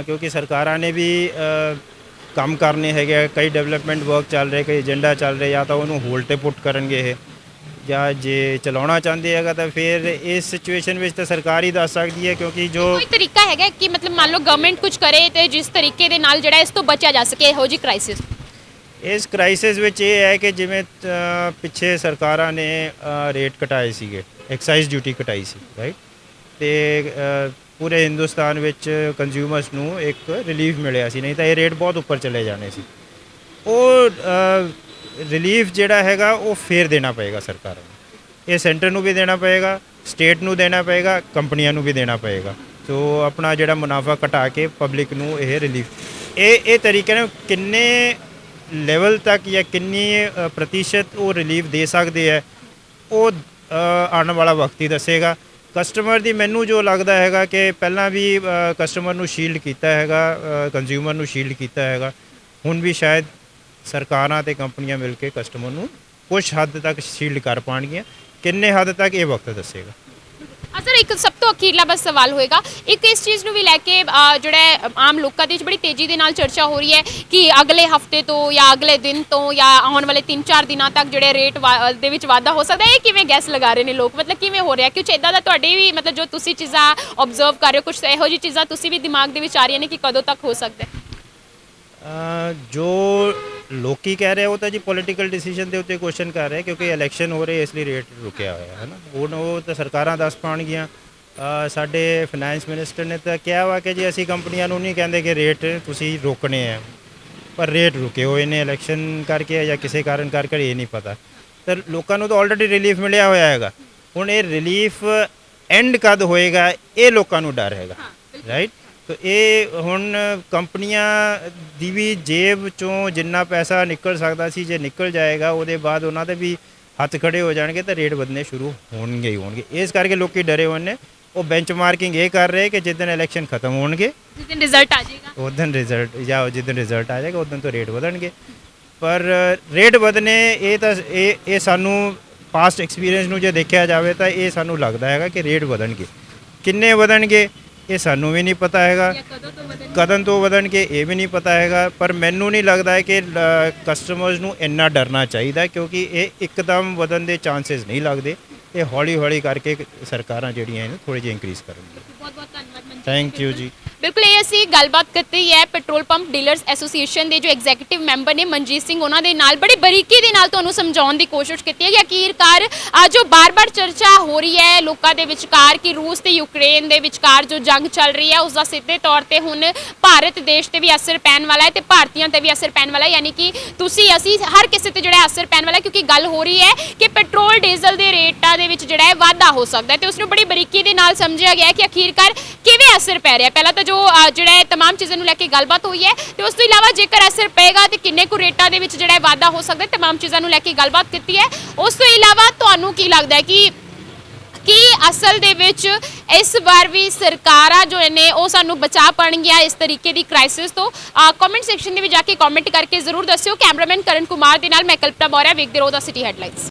ਕਿਉਂਕਿ ਸਰਕਾਰਾਂ ਨੇ ਵੀ ਕੰਮ ਕਰਨੇ ਹੈਗੇ। ਕਈ ਡਿਵੈਲਪਮੈਂਟ ਵਰਕ ਚੱਲ ਰਹੇ, ਕਈ ਏਜੰਡਾ ਚੱਲ ਰਹੇ, ਜਾਂ ਤਾਂ ਉਹਨੂੰ ਹੋਲਡ ਤੇ ਪੁੱਟ ਕਰਨਗੇ ਇਹ, ਜਾਂ ਜੇ ਚਲਾਉਣਾ ਚਾਹੁੰਦੇ ਹੈਗਾ ਤਾਂ ਫਿਰ ਇਸ ਸਿਚੁਏਸ਼ਨ ਵਿੱਚ ਤਾਂ ਸਰਕਾਰ ਹੀ ਦੱਸ ਸਕਦੀ ਹੈ, ਕਿਉਂਕਿ ਜੋ ਕੋਈ ਤਰੀਕਾ ਹੈਗਾ ਕਿ ਮਤਲਬ ਮੰਨ ਲਓ ਗਵਰਨਮੈਂਟ ਕੁਝ ਕਰੇ ਤੇ ਜਿਸ ਤਰੀਕੇ ਦੇ ਨਾਲ ਜਿਹੜਾ ਇਸ ਤੋਂ ਬਚਿਆ ਜਾ ਸਕੇ ਇਹੋ ਜਿਹੀ ਕ੍ਰਾਈਸਿਸ? ਇਸ ਕ੍ਰਾਈਸਿਸ ਵਿੱਚ ਇਹ ਹੈ ਕਿ ਜਿਵੇਂ ਪਿੱਛੇ ਸਰਕਾਰਾਂ ਨੇ ਰੇਟ ਘਟਾਏ ਸੀਗੇ, ਐਕਸਾਈਜ਼ ਡਿਊਟੀ ਘਟਾਈ ਸੀ, ਰਾਈਟ। ਤੇ ਪੂਰੇ ਹਿੰਦੁਸਤਾਨ ਵਿੱਚ ਕੰਜ਼ਿਊਮਰਸ ਨੂੰ ਇੱਕ ਰਿਲੀਫ ਮਿਲਿਆ ਸੀ, ਨਹੀਂ ਤਾਂ ਇਹ ਰੇਟ ਬਹੁਤ ਉੱਪਰ ਚਲੇ ਜਾਣੇ ਸੀ। ਉਹ ਰਿਲੀਫ ਜਿਹੜਾ ਹੈਗਾ ਉਹ ਫੇਰ ਦੇਣਾ ਪਏਗਾ ਸਰਕਾਰਾਂ ਨੂੰ। ਇਹ ਸੈਂਟਰ ਨੂੰ ਵੀ ਦੇਣਾ ਪਏਗਾ, ਸਟੇਟ ਨੂੰ ਦੇਣਾ ਪਏਗਾ, ਕੰਪਨੀਆਂ ਨੂੰ ਵੀ ਦੇਣਾ ਪਏਗਾ। ਸੋ ਆਪਣਾ ਜਿਹੜਾ ਮੁਨਾਫਾ ਘਟਾ ਕੇ ਪਬਲਿਕ ਨੂੰ ਇਹ ਰਿਲੀਫ ਇਹ ਤਰੀਕੇ ਨਾਲ ਕਿੰਨੇ ਲੈਵਲ ਤੱਕ ਜਾਂ ਕਿੰਨੀ ਪ੍ਰਤੀਸ਼ਤ ਉਹ ਰਿਲੀਫ ਦੇ ਸਕਦੇ ਹੈ, ਉਹ ਆਉਣ ਵਾਲਾ ਵਕਤ ਹੀ ਦੱਸੇਗਾ। ਕਸਟਮਰ ਦੀ ਮੈਨੂੰ ਜੋ ਲੱਗਦਾ ਹੈਗਾ ਕਿ ਪਹਿਲਾਂ ਵੀ ਕਸਟਮਰ ਨੂੰ ਸ਼ੀਲਡ ਕੀਤਾ ਹੈਗਾ, ਕੰਜ਼ਿਊਮਰ ਨੂੰ ਸ਼ੀਲਡ ਕੀਤਾ ਹੈਗਾ। ਹੁਣ ਵੀ ਸ਼ਾਇਦ ਸਰਕਾਰਾਂ ਤੇ ਕੰਪਨੀਆਂ ਮਿਲ ਕੇ ਕਸਟਮਰ ਨੂੰ ਕੁਝ ਹੱਦ ਤੱਕ ਸ਼ੀਲਡ ਕਰ ਪਾਉਣਗੀਆਂ। ਕਿੰਨੇ ਹੱਦ ਤੱਕ ਇਹ ਵਕਤ ਦੱਸੇਗਾ। ਸਰ ਇੱਕ ਸਭ ਤੋਂ ਅਖੀਰਲਾ ਬਸ ਸਵਾਲ ਹੋਏਗਾ, ਇੱਕ ਇਸ ਚੀਜ਼ ਨੂੰ ਵੀ ਲੈ ਕੇ ਜਿਹੜਾ ਹੈ ਆਮ ਲੋਕਾਂ ਦੇ ਵਿੱਚ ਬੜੀ ਤੇਜ਼ੀ ਦੇ ਨਾਲ ਚਰਚਾ ਹੋ ਰਹੀ ਹੈ ਕਿ ਅਗਲੇ ਹਫਤੇ ਤੋਂ ਜਾਂ ਅਗਲੇ ਦਿਨ ਤੋਂ ਜਾਂ ਆਉਣ ਵਾਲੇ 3-4 ਦਿਨਾਂ ਤੱਕ ਜਿਹੜੇ ਰੇਟ ਦੇ ਵਿੱਚ ਵਾਧਾ ਹੋ ਸਕਦਾ ਹੈ। ਇਹ ਕਿਵੇਂ ਗੈਸ ਲਗਾ ਰਹੇ ਨੇ ਲੋਕ, ਮਤਲਬ ਕਿਵੇਂ ਹੋ ਰਿਹਾ? ਕੁਛ ਇੱਦਾਂ ਦਾ ਤੁਹਾਡੇ ਵੀ ਮਤਲਬ ਜੋ ਤੁਸੀਂ ਚੀਜ਼ਾਂ ਆਬਜ਼ਰਵ ਕਰ ਰਹੇ ਹੋ, ਕੁਛ ਇਹੋ ਜਿਹੀ ਚੀਜ਼ਾਂ ਤੁਸੀਂ ਵੀ ਦਿਮਾਗ ਦੇ ਵਿੱਚ ਆ ਰਹੀਆਂ ਨੇ ਕਿ ਕਦੋਂ ਤੱਕ ਹੋ ਸਕਦਾ ਹੈ? ਜੋ ਲੋਕੀ ਕਹਿ ਰਹੇ ਉਹ ਤਾਂ ਜੀ ਪੋਲੀਟੀਕਲ ਡਿਸੀਜਨ ਦੇ ਉੱਤੇ ਕੁਐਸਚਨ ਕਰ ਰਹੇ, ਕਿਉਂਕਿ ਇਲੈਕਸ਼ਨ ਹੋ ਰਹੇ ਇਸ ਲਈ ਰੇਟ ਰੁਕਿਆ ਹੋਇਆ ਹੈ ਨਾ। ਹੁਣ ਉਹ ਤਾਂ ਸਰਕਾਰਾਂ ਦੱਸ ਪਾਉਣਗੀਆਂ। ਸਾਡੇ ਫਾਈਨੈਂਸ ਮਿਨਿਸਟਰ ਨੇ ਤਾਂ ਕਿਹਾ ਵਾ ਕਿ ਜੀ ਅਸੀਂ ਕੰਪਨੀਆਂ ਨੂੰ ਨਹੀਂ ਕਹਿੰਦੇ ਕਿ ਰੇਟ ਤੁਸੀਂ ਰੋਕਣੇ ਆ, ਪਰ ਰੇਟ ਰੁਕੇ ਹੋਏ ਨੇ ਇਲੈਕਸ਼ਨ ਕਰਕੇ ਜਾਂ ਕਿਸੇ ਕਾਰਨ ਕਰਕੇ, ਇਹ ਨਹੀਂ ਪਤਾ। ਤਾਂ ਲੋਕਾਂ ਨੂੰ ਤਾਂ ਆਲਰੇਡੀ ਰਿਲੀਫ ਮਿਲਿਆ ਹੋਇਆ ਹੈਗਾ। ਹੁਣ ਇਹ ਰਿਲੀਫ ਐਂਡ ਕਦ ਹੋਏਗਾ ਇਹ ਲੋਕਾਂ ਨੂੰ ਡਰ ਹੈਗਾ, ਰਾਈਟ। ਤਾਂ ਇਹ ਹੁਣ ਕੰਪਨੀਆਂ ਦੀ ਵੀ ਜੇਬ 'ਚੋਂ ਜਿੰਨਾ ਪੈਸਾ ਨਿਕਲ ਸਕਦਾ ਸੀ, ਜੇ ਨਿਕਲ ਜਾਏਗਾ ਉਹਦੇ ਬਾਅਦ ਉਹਨਾਂ ਦੇ ਵੀ ਹੱਥ ਖੜੇ ਹੋ ਜਾਣਗੇ ਤਾਂ ਰੇਟ ਵਧਣੇ ਸ਼ੁਰੂ ਹੋਣਗੇ ਹੀ ਹੋਣਗੇ। ਇਸ ਕਰਕੇ ਲੋਕੀ ਡਰੇ ਹੋਏ ਨੇ। ਉਹ ਬੈਂਚਮਾਰਕਿੰਗ ਇਹ ਕਰ ਰਹੇ ਕਿ ਜਿੱਦਣ ਇਲੈਕਸ਼ਨ ਖਤਮ ਹੋਣਗੇ, ਜਿਸ ਦਿਨ ਰਿਜ਼ਲਟ ਆ ਜਾਏਗਾ, ਉਸ ਦਿਨ ਰਿਜ਼ਲਟ ਜਾਂ ਜਿੱਦਣ ਰਿਜ਼ਲਟ ਆ ਜਾਏਗਾ ਉਸ ਦਿਨ ਤੋਂ ਰੇਟ ਵਧਣਗੇ। ਪਰ ਰੇਟ ਵਧਣੇ ਇਹ ਤਾਂ ਇਹ ਸਾਨੂੰ ਪਾਸਟ ਐਕਸਪੀਰੀਅੰਸ ਨੂੰ ਜੇ ਦੇਖਿਆ ਜਾਵੇ ਤਾਂ ਇਹ ਸਾਨੂੰ ਲੱਗਦਾ ਹੈਗਾ ਕਿ ਰੇਟ ਵਧਣਗੇ। ਕਿੰਨੇ ਵਧਣਗੇ ਇਹ ਸਾਨੂੰ ਵੀ ਨਹੀਂ ਪਤਾ ਹੈਗਾ, ਕਦੋਂ ਤੋਂ ਵਧਣਗੇ ਇਹ ਵੀ ਨਹੀਂ ਪਤਾ ਹੈਗਾ। ਪਰ ਮੈਨੂੰ ਨਹੀਂ ਲੱਗਦਾ ਹੈ ਕਿ ਕਸਟਮਰਸ ਨੂੰ ਇੰਨਾ ਡਰਨਾ ਚਾਹੀਦਾ, ਕਿਉਂਕਿ ਇਹ ਇੱਕਦਮ ਵਧਣ ਦੇ ਚਾਂਸਸ ਨਹੀਂ ਲੱਗਦੇ। ਇਹ ਹੌਲੀ ਹੌਲੀ ਕਰਕੇ ਸਰਕਾਰਾਂ ਜਿਹੜੀਆਂ ਇਹਨੂੰ ਥੋੜ੍ਹੀ ਜਿਹੀ ਇੰਕਰੀਜ਼ ਕਰਨਗੀਆਂ। ਬਹੁਤ ਬਹੁਤ ਧੰਨਵਾਦ ਮਨਜੀਤ। ਥੈਂਕ ਯੂ ਜੀ। ਬਿਲਕੁਲ ਇਹ ਅਸੀਂ ਗੱਲਬਾਤ ਕੀਤੀ ਹੈ ਪੈਟਰੋਲ ਪੰਪ ਡੀਲਰਸ ਐਸੋਸੀਏਸ਼ਨ ਦੇ ਜੋ ਐਗਜ਼ੀਕਿਊਟਿਵ ਮੈਂਬਰ ਨੇ ਮਨਜੀਤ ਸਿੰਘ, ਉਹਨਾਂ ਦੇ ਨਾਲ ਬੜੀ ਬਰੀਕੀ ਦੇ ਨਾਲ ਤੁਹਾਨੂੰ ਸਮਝਾਉਣ ਦੀ ਕੋਸ਼ਿਸ਼ ਕੀਤੀ ਹੈ ਕਿ ਅਖੀਰਕਾਰ ਜੋ ਬਾਰ-ਬਾਰ ਚਰਚਾ ਹੋ ਰਹੀ ਹੈ ਲੋਕਾਂ ਦੇ ਵਿਚਕਾਰ ਕਿ ਰੂਸ ਤੇ ਯੂਕਰੇਨ ਦੇ ਵਿਚਕਾਰ ਜੋ ਜੰਗ ਚੱਲ ਰਹੀ ਹੈ ਉਸ ਦਾ ਸਿੱਧੇ ਤੌਰ ਤੇ ਹੁਣ ਭਾਰਤ ਦੇਸ਼ ਤੇ ਵੀ ਅਸਰ ਪੈਣ ਵਾਲਾ ਹੈ ਤੇ ਭਾਰਤੀਆਂ ਤੇ ਵੀ ਅਸਰ ਪੈਣ ਵਾਲਾ ਹੈ, ਯਾਨੀ ਕਿ ਤੁਸੀਂ ਅਸੀਂ ਹਰ ਕਿਸੇ ਤੇ ਜਿਹੜਾ ਅਸਰ ਪੈਣ ਵਾਲਾ ਹੈ, ਕਿਉਂਕਿ ਗੱਲ ਹੋ ਰਹੀ ਹੈ ਕਿ ਪੈਟਰੋਲ ਡੀਜ਼ਲ ਦੇ ਰੇਟਾਂ ਦੇ ਵਿੱਚ ਜਿਹੜਾ ਹੈ ਵਾਧਾ ਹੋ ਸਕਦਾ ਹੈ ਤੇ ਉਸ ਨੂੰ ਬੜੀ ਬਰੀਕੀ ਦੇ ਨਾਲ ਸਮਝਿਆ ਗਿਆ ਕਿ ਅਖੀਰਕਾਰ ਕਿਵੇਂ ਅਸਰ ਪੈ ਰਿਹਾ। ਪਹਿਲਾਂ ਤਾਂ ਜੋ ਜਿਹੜਾ ਹੈ तमाम ਚੀਜ਼ਾਂ ਨੂੰ ਲੈ ਕੇ ਗੱਲਬਾਤ ਹੋਈ ਹੈ ਤੇ ਉਸ ਤੋਂ ਇਲਾਵਾ ਜੇਕਰ ਅਸਰ ਪਏਗਾ ਤੇ ਕਿੰਨੇ ਕੁ ਰੇਟਾਂ ਦੇ ਵਿੱਚ ਜਿਹੜਾ ਹੈ ਵਾਧਾ ਹੋ ਸਕਦਾ ਹੈ, तमाम ਚੀਜ਼ਾਂ ਨੂੰ ਲੈ ਕੇ ਗੱਲਬਾਤ ਕੀਤੀ ਹੈ। ਉਸ ਤੋਂ ਇਲਾਵਾ ਤੁਹਾਨੂੰ ਕੀ ਲੱਗਦਾ ਹੈ ਕਿ ਅਸਲ ਦੇ ਵਿੱਚ ਇਸ ਵਾਰ ਵੀ ਸਰਕਾਰਾਂ ਜੋ ਨੇ ਉਹ ਸਾਨੂੰ ਬਚਾ ਪਾਉਣਗੀਆਂ ਇਸ ਤਰੀਕੇ ਦੀ ਕ੍ਰਾਈਸਿਸ ਤੋਂ? ਕਮੈਂਟ ਸੈਕਸ਼ਨ ਦੇ ਵਿੱਚ ਜਾ ਕੇ ਕਮੈਂਟ ਕਰਕੇ ਜ਼ਰੂਰ ਦੱਸਿਓ। ਕੈਮਰਾਮੈਨ ਕਰਨ ਕੁਮਾਰ ਦੇ ਨਾਲ ਮੈਂ ਕਲਪਨਾ ਮੌਰਿਆ, ਵੇਖਦੇ ਰਹੋ ਦਾ ਸਿਟੀ ਹੈਡਲਾਈਨਸ।